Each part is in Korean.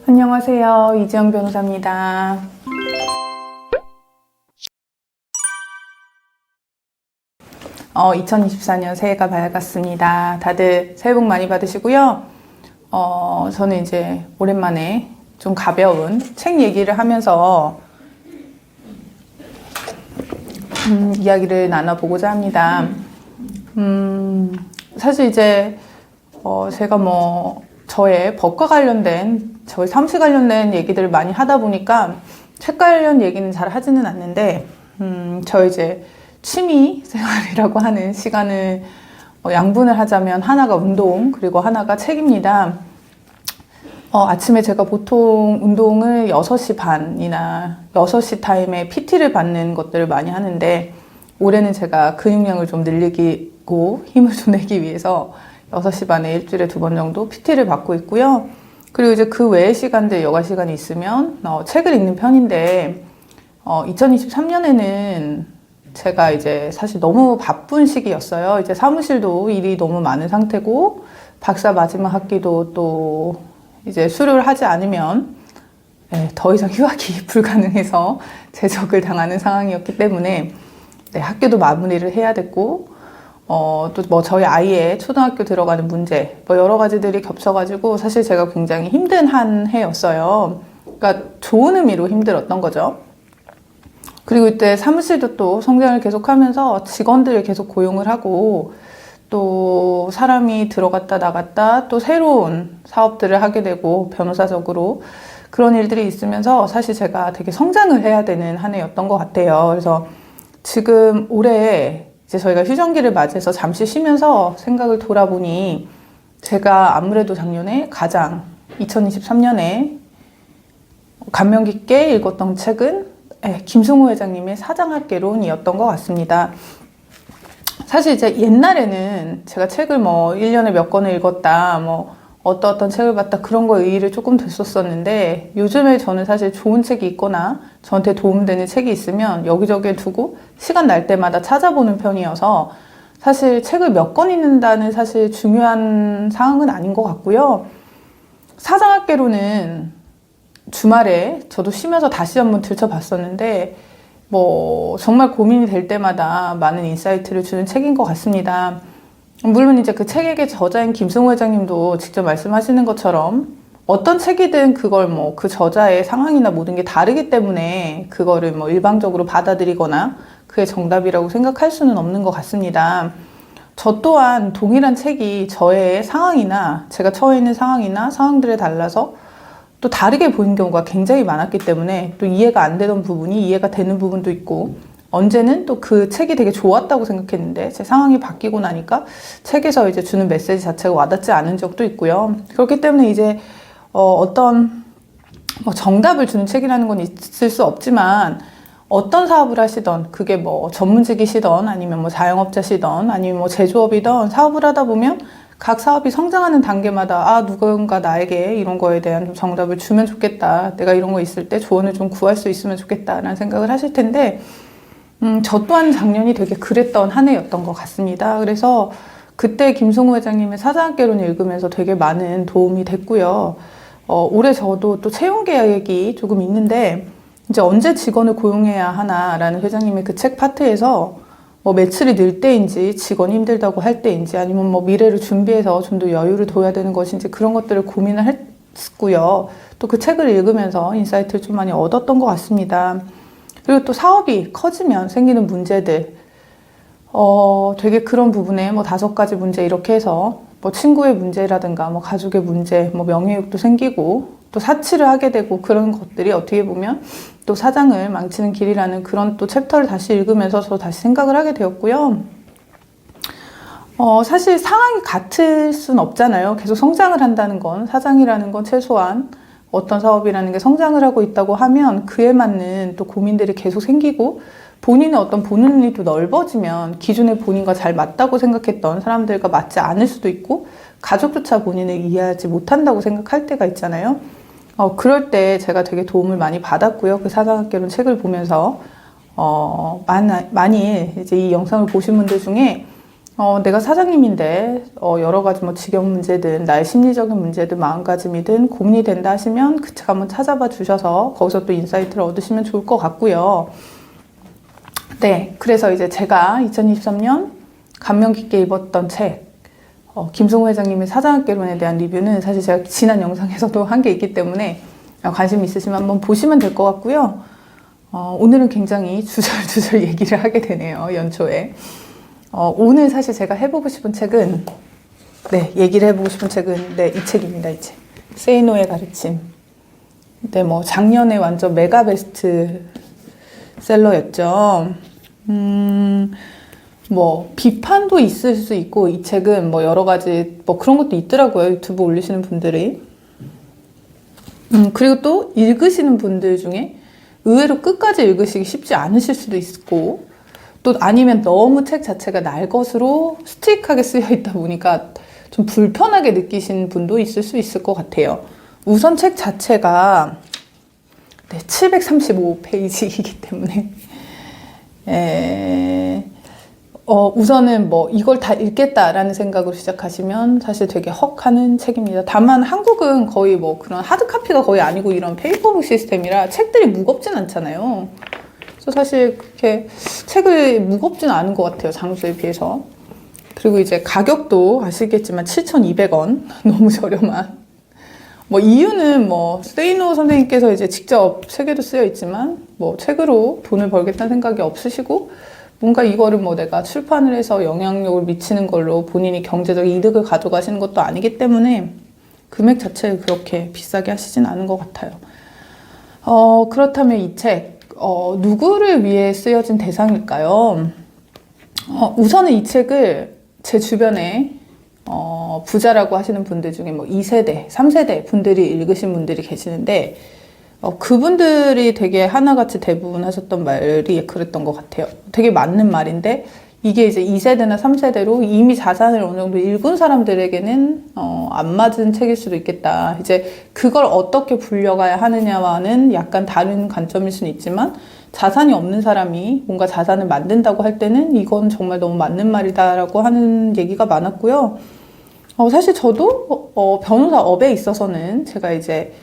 안녕하세요. 이지영 변호사입니다. 어, 2024년 새해가 밝았습니다. 다들 새해 복 많이 받으시고요. 저는 이제 오랜만에 좀 가벼운 책 얘기를 하면서 이야기를 나눠보고자 합니다. 사실 이제 제가 저의 법과 관련된, 저의 사무실 관련된 얘기들을 많이 하다 보니까 책 관련 얘기는 잘 하지는 않는데, 저 이제 취미 생활이라고 하는 시간을 양분을 하자면 하나가 운동, 그리고 하나가 책입니다. 아침에 제가 보통 운동을 6시 반이나 6시 타임에 PT를 받는 것들을 많이 하는데, 올해는 제가 근육량을 좀 늘리고 힘을 좀 내기 위해서 6시 반에 일주일에 2번 정도 PT를 받고 있고요. 그리고 이제 그 외의 시간들, 여가 시간이 있으면 책을 읽는 편인데, 2023년에는 제가 이제 사실 너무 바쁜 시기였어요. 이제 사무실도 일이 너무 많은 상태고, 박사 마지막 학기도 또 이제 수료를 하지 않으면 더 이상 휴학이 불가능해서 제적을 당하는 상황이었기 때문에 학교도 마무리를 해야 됐고, 또 저희 아이의 초등학교 들어가는 문제, 여러 가지들이 겹쳐가지고 사실 제가 굉장히 힘든 한 해였어요. 그러니까 좋은 의미로 힘들었던 거죠. 그리고 이때 사무실도 또 성장을 계속하면서 직원들을 계속 고용을 하고, 또 사람이 들어갔다 나갔다 또 새로운 사업들을 하게 되고, 변호사적으로 그런 일들이 있으면서 사실 제가 되게 성장을 해야 되는 한 해였던 것 같아요. 그래서 지금 올해 이제 저희가 휴전기를 맞이해서 잠시 쉬면서 생각을 돌아보니, 제가 아무래도 작년에 가장 2023년에 감명 깊게 읽었던 책은 김승우 회장님의 사장학개론이었던 것 같습니다. 사실 이제 옛날에는 제가 책을 1년에 몇 권을 읽었다, 어떤 책을 봤다, 그런 거에 의의를 조금 됐었었는데, 요즘에 저는 사실 좋은 책이 있거나 저한테 도움되는 책이 있으면 여기저기에 두고 시간 날 때마다 찾아보는 편이어서, 사실 책을 몇 권 읽는다는 사실 중요한 상황은 아닌 것 같고요. 사장학개론은 주말에 저도 쉬면서 다시 한번 들춰봤었는데, 정말 고민이 될 때마다 많은 인사이트를 주는 책인 것 같습니다. 물론 이제 그 책의 저자인 김승우 회장님도 직접 말씀하시는 것처럼 어떤 책이든 그걸 그 저자의 상황이나 모든 게 다르기 때문에 그거를 일방적으로 받아들이거나 그게 정답이라고 생각할 수는 없는 것 같습니다. 저 또한 동일한 책이 저의 상황이나 제가 처해 있는 상황이나 상황들에 달라서 또 다르게 보이는 경우가 굉장히 많았기 때문에, 또 이해가 안 되던 부분이 이해가 되는 부분도 있고, 언제는 또 그 책이 되게 좋았다고 생각했는데 제 상황이 바뀌고 나니까 책에서 이제 주는 메시지 자체가 와닿지 않은 적도 있고요. 그렇기 때문에 이제 어떤 정답을 주는 책이라는 건 있을 수 없지만, 어떤 사업을 하시던, 그게 전문직이시던 아니면 자영업자시던 아니면 제조업이던, 사업을 하다 보면 각 사업이 성장하는 단계마다 누군가 나에게 이런 거에 대한 좀 정답을 주면 좋겠다, 내가 이런 거 있을 때 조언을 좀 구할 수 있으면 좋겠다라는 생각을 하실 텐데, 저 또한 작년이 되게 그랬던 한 해였던 것 같습니다. 그래서 그때 김승우 회장님의 사장학개론 읽으면서 되게 많은 도움이 됐고요. 올해 저도 또 채용 계획이 조금 있는데, 이제 언제 직원을 고용해야 하나라는 회장님의 그 책 파트에서 매출이 늘 때인지, 직원이 힘들다고 할 때인지, 아니면 미래를 준비해서 좀 더 여유를 둬야 되는 것인지, 그런 것들을 고민을 했고요. 또 그 책을 읽으면서 인사이트를 좀 많이 얻었던 것 같습니다. 그리고 또 사업이 커지면 생기는 문제들, 되게 그런 부분에 5가지 문제 이렇게 해서 친구의 문제라든가 가족의 문제, 명예욕도 생기고 또 사치를 하게 되고, 그런 것들이 어떻게 보면 또 사장을 망치는 길이라는 그런 또 챕터를 다시 읽으면서 저 다시 생각을 하게 되었고요. 사실 상황이 같을 순 없잖아요. 계속 성장을 한다는 건, 사장이라는 건 최소한 어떤 사업이라는 게 성장을 하고 있다고 하면 그에 맞는 또 고민들이 계속 생기고, 본인의 어떤 보는 눈이 또 넓어지면 기존의 본인과 잘 맞다고 생각했던 사람들과 맞지 않을 수도 있고, 가족조차 본인을 이해하지 못한다고 생각할 때가 있잖아요. 그럴 때 제가 되게 도움을 많이 받았고요. 그 사장학개론 책을 보면서 만일 이제 이 영상을 보신 분들 중에 내가 사장님인데 여러 가지 뭐 직업 문제든 나의 심리적인 문제든 마음가짐이든 고민이 된다 하시면 그 책 한번 찾아봐 주셔서 거기서 또 인사이트를 얻으시면 좋을 것 같고요. 네, 그래서 이제 제가 2023년 감명 깊게 읽었던 책 김승호 회장님의 사장학개론에 대한 리뷰는 사실 제가 지난 영상에서도 한 게 있기 때문에 관심 있으시면 한번 보시면 될 것 같고요. 오늘은 굉장히 주절주절 얘기를 하게 되네요. 연초에. 오늘 사실 제가 해보고 싶은 책은 얘기를 해보고 싶은 책은 이 책입니다. 이 책. 세이노의 가르침. 뭐 작년에 완전 메가 베스트 셀러였죠. 뭐 비판도 있을 수 있고 이 책은 뭐 여러 가지 뭐 그런 것도 있더라고요. 유튜브 올리시는 분들이. 그리고 또 읽으시는 분들 중에 의외로 끝까지 읽으시기 쉽지 않으실 수도 있고 또 아니면 너무 책 자체가 날 것으로 스틱하게 쓰여 있다 보니까 좀 불편하게 느끼시는 분도 있을 수 있을 것 같아요. 우선 책 자체가 735페이지이기 때문에 우선은 뭐 이걸 다 읽겠다라는 생각으로 시작하시면 사실 되게 헉하는 책입니다. 다만 한국은 거의 뭐 그런 하드카피가 거의 아니고 이런 페이퍼북 시스템이라 책들이 무겁진 않잖아요. 그래서 사실 그렇게 책을 무겁진 않은 것 같아요. 장수에 비해서. 그리고 이제 가격도 아시겠지만 7,200원. 너무 저렴한. 뭐 이유는 뭐 세이노 선생님께서 이제 직접 책에도 쓰여 있지만 뭐 책으로 돈을 벌겠다는 생각이 없으시고 뭔가 이거를 뭐 내가 출판을 해서 영향력을 미치는 걸로 본인이 경제적 이득을 가져가시는 것도 아니기 때문에 금액 자체를 그렇게 비싸게 하시진 않은 것 같아요. 그렇다면 이 책, 누구를 위해 쓰여진 대상일까요? 우선은 이 책을 제 주변에 부자라고 하시는 분들 중에 뭐 2세대, 3세대 분들이 읽으신 분들이 계시는데 그분들이 되게 하나같이 대부분 하셨던 말이 그랬던 것 같아요. 되게 맞는 말인데 이게 이제 2세대나 3세대로 이미 자산을 어느 정도 읽은 사람들에게는 안 맞은 책일 수도 있겠다. 이제 그걸 어떻게 불려가야 하느냐와는 약간 다른 관점일 수는 있지만 자산이 없는 사람이 뭔가 자산을 만든다고 할 때는 이건 정말 너무 맞는 말이다라고 하는 얘기가 많았고요. 사실 저도 변호사 업에 있어서는 제가 이제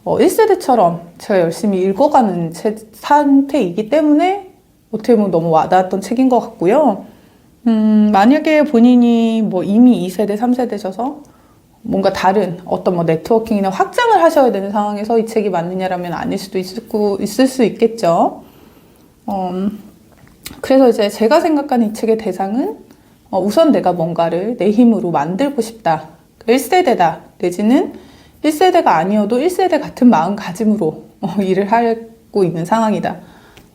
1세대처럼 제가 열심히 읽어가는 상태이기 때문에 어떻게 보면 너무 와닿았던 책인 것 같고요. 만약에 본인이 뭐 이미 2세대, 3세대셔서 뭔가 다른 어떤 뭐 네트워킹이나 확장을 하셔야 되는 상황에서 이 책이 맞느냐라면 아닐 수도 있을 수 있겠죠. 그래서 이제 제가 생각하는 이 책의 대상은 우선 내가 뭔가를 내 힘으로 만들고 싶다. 1세대다. 내지는 1세대가 아니어도 1세대 같은 마음가짐으로 일을 하고 있는 상황이다.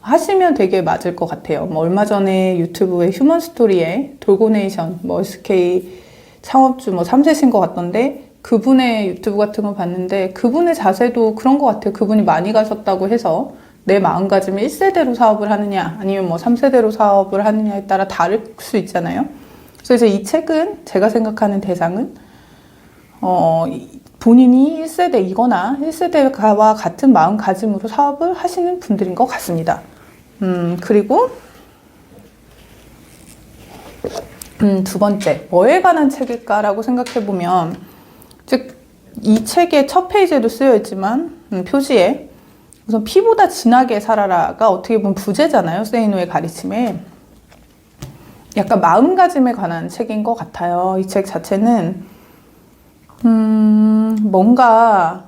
하시면 되게 맞을 것 같아요. 뭐 얼마 전에 유튜브의 휴먼 스토리에 돌고네이션, 뭐 SK 창업주 뭐 3세신 것 같던데 그분의 유튜브 같은 거 봤는데 그분의 자세도 그런 것 같아요. 그분이 많이 가셨다고 해서 내 마음가짐이 1세대로 사업을 하느냐 아니면 뭐 3세대로 사업을 하느냐에 따라 다를 수 있잖아요. 그래서 이제 이 책은 제가 생각하는 대상은 본인이 1세대이거나 1세대와 같은 마음가짐으로 사업을 하시는 분들인 것 같습니다. 그리고 두 번째, 뭐에 관한 책일까라고 생각해보면 즉 이 책의 첫 페이지에도 쓰여있지만 표지에 우선 피보다 진하게 살아라가 어떻게 보면 부제잖아요. 세이노의 가르침에. 약간 마음가짐에 관한 책인 것 같아요. 이 책 자체는 뭔가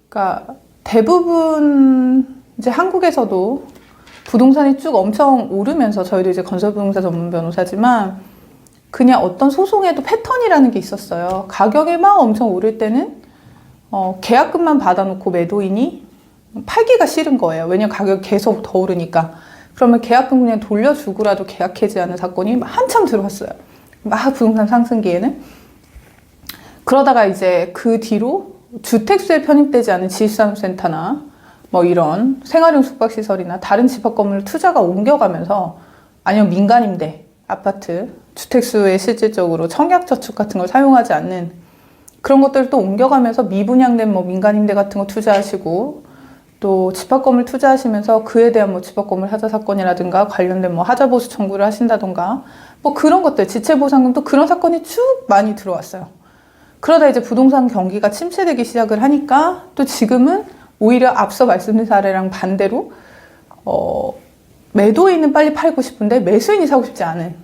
그러니까 대부분 이제 한국에서도 부동산이 쭉 엄청 오르면서 저희도 이제 건설부동산 전문 변호사지만 그냥 어떤 소송에도 패턴이라는 게 있었어요. 가격이 막 엄청 오를 때는 계약금만 받아놓고 매도인이 팔기가 싫은 거예요. 왜냐면 가격이 계속 더 오르니까. 그러면 계약금 그냥 돌려주고라도 계약 해지하는 사건이 한참 들어왔어요. 막 부동산 상승기에는. 그러다가 이제 그 뒤로 주택수에 편입되지 않은 지식산업센터나 뭐 이런 생활용 숙박시설이나 다른 집합건물 투자가 옮겨가면서 아니면 민간임대, 아파트, 주택수에 실질적으로 청약저축 같은 걸 사용하지 않는 그런 것들을 또 옮겨가면서 미분양된 뭐 민간임대 같은 거 투자하시고 또 집합금을 투자하시면서 그에 대한 뭐 집합건물 하자 사건이라든가 관련된 뭐 하자 보수 청구를 하신다던가 뭐 그런 것들, 지체보상금도 그런 사건이 쭉 많이 들어왔어요. 그러다 이제 부동산 경기가 침체되기 시작을 하니까 또 지금은 오히려 앞서 말씀드린 사례랑 반대로 매도인은 빨리 팔고 싶은데 매수인이 사고 싶지 않은,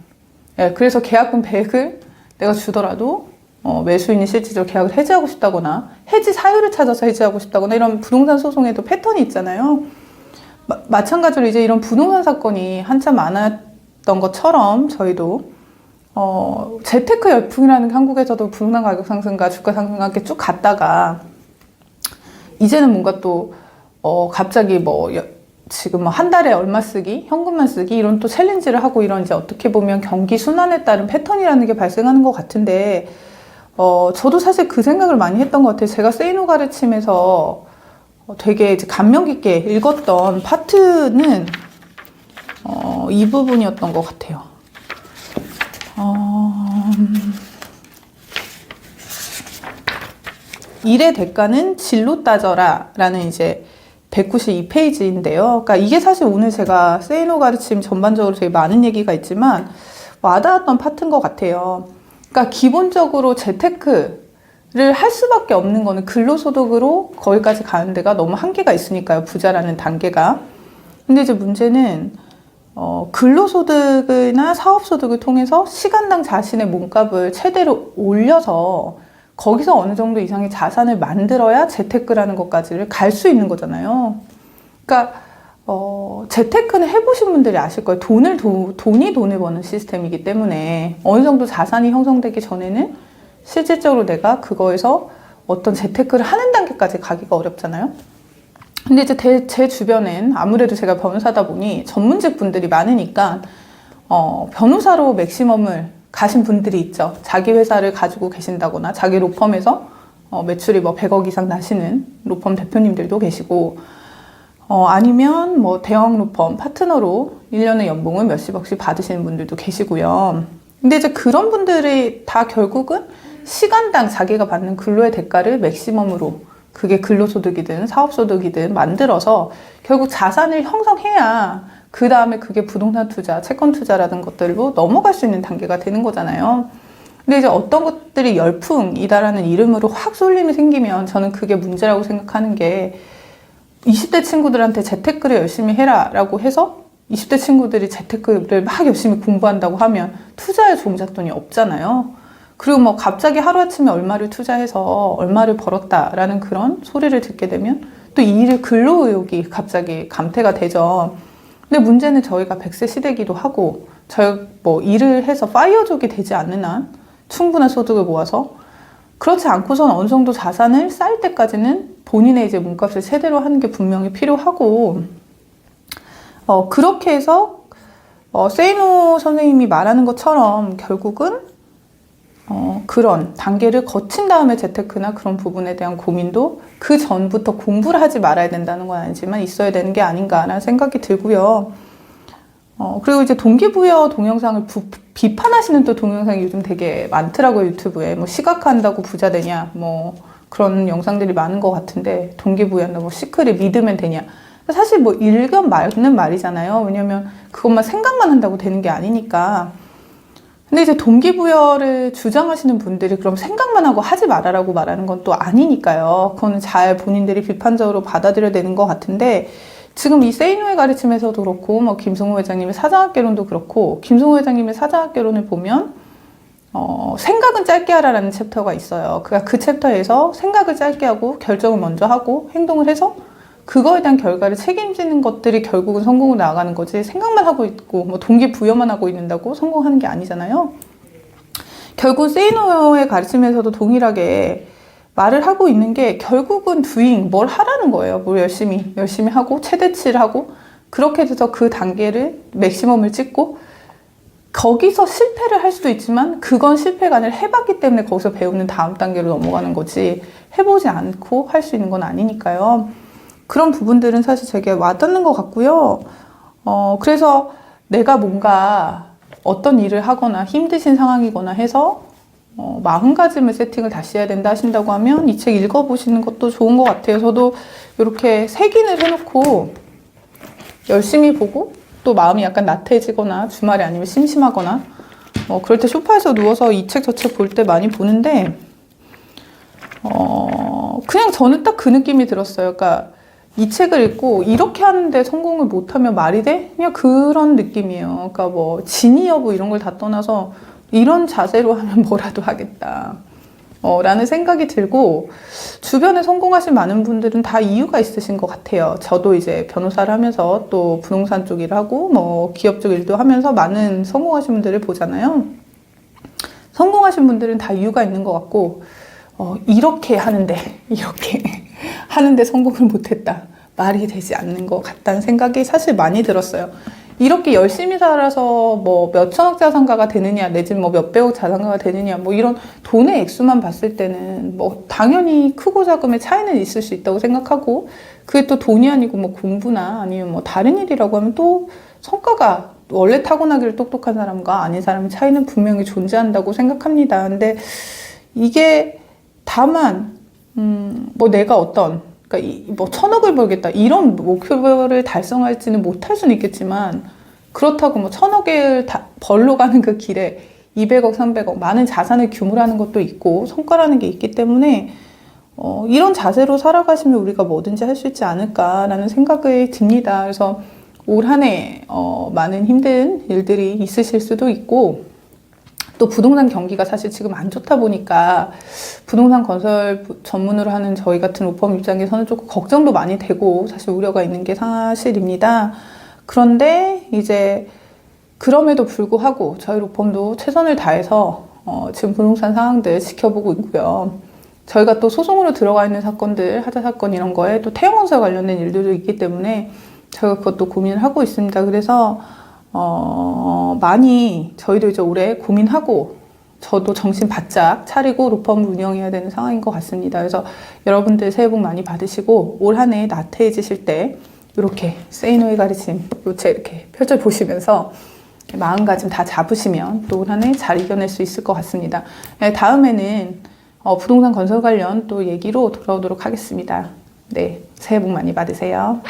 예, 그래서 계약금 100을 내가 주더라도 매수인이 실질적으로 계약을 해지하고 싶다거나 해지 사유를 찾아서 해지하고 싶다거나 이런 부동산 소송에도 패턴이 있잖아요. 마찬가지로 이제 이런 부동산 사건이 한참 많았던 것처럼 저희도 재테크 열풍이라는 게 한국에서도 부동산 가격 상승과 주가 상승과 함께 쭉 갔다가 이제는 뭔가 또 갑자기 뭐 지금 뭐 한 달에 얼마 쓰기, 현금만 쓰기 이런 또 챌린지를 하고 이런 이제 어떻게 보면 경기 순환에 따른 패턴이라는 게 발생하는 것 같은데 저도 사실 그 생각을 많이 했던 것 같아요. 제가 세이노 가르침에서 되게 이제 감명 깊게 읽었던 파트는 이 부분이었던 것 같아요. 일의 대가는 질로 따져라 라는 이제 192페이지인데요. 그러니까 이게 사실 오늘 제가 세이노 가르침 전반적으로 되게 많은 얘기가 있지만 와닿았던 파트인 것 같아요. 그러니까 기본적으로 재테크를 할 수밖에 없는 거는 근로소득으로 거기까지 가는 데가 너무 한계가 있으니까요. 부자라는 단계가. 근데 이제 문제는 근로소득이나 사업소득을 통해서 시간당 자신의 몸값을 최대로 올려서 거기서 어느 정도 이상의 자산을 만들어야 재테크라는 것까지를 갈 수 있는 거잖아요. 그러니까 재테크는 해보신 분들이 아실 거예요. 돈이 돈을 버는 시스템이기 때문에 어느 정도 자산이 형성되기 전에는 실질적으로 내가 그거에서 어떤 재테크를 하는 단계까지 가기가 어렵잖아요. 근데 이제 제 주변엔 아무래도 제가 변호사다 보니 전문직 분들이 많으니까 변호사로 맥시멈을 가신 분들이 있죠. 자기 회사를 가지고 계신다거나 자기 로펌에서 매출이 뭐 100억 이상 나시는 로펌 대표님들도 계시고 아니면 뭐 대형 로펌 파트너로 1년에 연봉을 몇십억씩 받으시는 분들도 계시고요. 근데 이제 그런 분들이 다 결국은 시간당 자기가 받는 근로의 대가를 맥시멈으로 그게 근로소득이든 사업소득이든 만들어서 결국 자산을 형성해야 그 다음에 그게 부동산 투자, 채권 투자라든 것들로 넘어갈 수 있는 단계가 되는 거잖아요. 근데 이제 어떤 것들이 열풍이다라는 이름으로 확 쏠림이 생기면 저는 그게 문제라고 생각하는 게 20대 친구들한테 재테크를 열심히 해라 라고 해서 20대 친구들이 재테크를 막 열심히 공부한다고 하면 투자에 종잣돈이 없잖아요. 그리고 뭐 갑자기 하루아침에 얼마를 투자해서 얼마를 벌었다라는 그런 소리를 듣게 되면 또 이 일을 근로의욕이 갑자기 감퇴가 되죠. 근데 문제는 저희가 100세 시대기도 하고 저희 뭐 일을 해서 파이어족이 되지 않는 한 충분한 소득을 모아서 그렇지 않고선 어느 정도 자산을 쌓을 때까지는 본인의 이제 몸값을 제대로 하는 게 분명히 필요하고 그렇게 해서 세이노 선생님이 말하는 것처럼 결국은 그런 단계를 거친 다음에 재테크나 그런 부분에 대한 고민도 그 전부터 공부를 하지 말아야 된다는 건 아니지만 있어야 되는 게 아닌가라는 생각이 들고요. 그리고 이제 동기부여 동영상을 비판하시는 또 동영상이 요즘 되게 많더라고요, 유튜브에. 뭐 시각화한다고 부자 되냐, 뭐 그런 영상들이 많은 것 같은데 동기부여한다, 뭐 시크를 믿으면 되냐. 사실 뭐 일견 맞는 말이잖아요. 왜냐면 그것만 생각만 한다고 되는 게 아니니까. 근데 이제 동기부여를 주장하시는 분들이 그럼 생각만 하고 하지 말아라고 말하는 건 또 아니니까요. 그거는 잘 본인들이 비판적으로 받아들여야 되는 것 같은데 지금 이 세이노의 가르침에서도 그렇고 뭐 김승호 회장님의 사장학개론도 그렇고 김승호 회장님의 사장학개론을 보면 생각은 짧게 하라라는 챕터가 있어요. 그러니까 그 챕터에서 생각을 짧게 하고 결정을 먼저 하고 행동을 해서 그거에 대한 결과를 책임지는 것들이 결국은 성공으로 나아가는 거지 생각만 하고 있고 뭐 동기부여만 하고 있는다고 성공하는 게 아니잖아요. 결국 세이노의 가르침에서도 동일하게 말을 하고 있는 게 결국은 doing, 뭘 하라는 거예요. 뭘 열심히 하고 최대치를 하고 그렇게 돼서 그 단계를 맥시멈을 찍고 거기서 실패를 할 수도 있지만 그건 실패가 아니라 해봤기 때문에 거기서 배우는 다음 단계로 넘어가는 거지 해보지 않고 할 수 있는 건 아니니까요. 그런 부분들은 사실 되게 와닿는 것 같고요. 그래서 내가 뭔가 어떤 일을 하거나 힘드신 상황이거나 해서 마음가짐을 세팅을 다시 해야 된다 하신다고 하면 이 책 읽어보시는 것도 좋은 것 같아요. 저도 이렇게 색인을 해놓고 열심히 보고 또 마음이 약간 나태해지거나 주말에 아니면 심심하거나 그럴 때 소파에서 누워서 이 책 저 책 볼 때 많이 보는데 그냥 저는 딱 그 느낌이 들었어요. 그러니까 이 책을 읽고 이렇게 하는데 성공을 못하면 말이 돼? 그냥 그런 느낌이에요. 그러니까 뭐 진위 여부 이런 걸 다 떠나서 이런 자세로 하면 뭐라도 하겠다 라는 생각이 들고, 주변에 성공하신 많은 분들은 다 이유가 있으신 것 같아요. 저도 이제 변호사를 하면서 또 부동산 쪽 일을 하고 뭐 기업 쪽 일도 하면서 많은 성공하신 분들을 보잖아요. 성공하신 분들은 다 이유가 있는 것 같고, 이렇게 하는데 성공을 못했다, 말이 되지 않는 것 같다는 생각이 사실 많이 들었어요. 이렇게 열심히 살아서 뭐 몇천억 자산가가 되느냐, 내지는 뭐 몇백억 자산가가 되느냐, 뭐 이런 돈의 액수만 봤을 때는 뭐 당연히 크고 작음의 차이는 있을 수 있다고 생각하고, 그게 또 돈이 아니고 뭐 공부나 아니면 뭐 다른 일이라고 하면 또 성과가 원래 타고나기를 똑똑한 사람과 아닌 사람의 차이는 분명히 존재한다고 생각합니다. 근데 이게 다만 뭐 내가 그러니까 뭐 1,000억을 벌겠다 이런 목표를 달성할지는 못할 수는 있겠지만, 그렇다고 뭐 1,000억을 벌러 가는 그 길에 200억, 300억 많은 자산을 규모라는 것도 있고 성과라는 게 있기 때문에 이런 자세로 살아가시면 우리가 뭐든지 할 수 있지 않을까라는 생각이 듭니다. 그래서 올 한 해 많은 힘든 일들이 있으실 수도 있고, 또 부동산 경기가 사실 지금 안 좋다 보니까 부동산 건설 전문으로 하는 저희 같은 로펌 입장에서는 조금 걱정도 많이 되고 사실 우려가 있는 게 사실입니다. 그런데 이제 그럼에도 불구하고 저희 로펌도 최선을 다해서 지금 부동산 상황들 지켜보고 있고요. 저희가 또 소송으로 들어가 있는 사건들, 하자 사건 이런 거에 또 태형건설 관련된 일들도 있기 때문에 저희가 그것도 고민을 하고 있습니다. 그래서 많이 저희도 이제 올해 고민하고 저도 정신 바짝 차리고 로펌을 운영해야 되는 상황인 것 같습니다. 그래서 여러분들 새해 복 많이 받으시고 올 한 해 나태해지실 때 이렇게 세이노의 가르침 요체 이렇게 펼쳐보시면서 마음가짐 다 잡으시면 또 올 한 해 잘 이겨낼 수 있을 것 같습니다. 다음에는 부동산 건설 관련 또 얘기로 돌아오도록 하겠습니다. 네, 새해 복 많이 받으세요.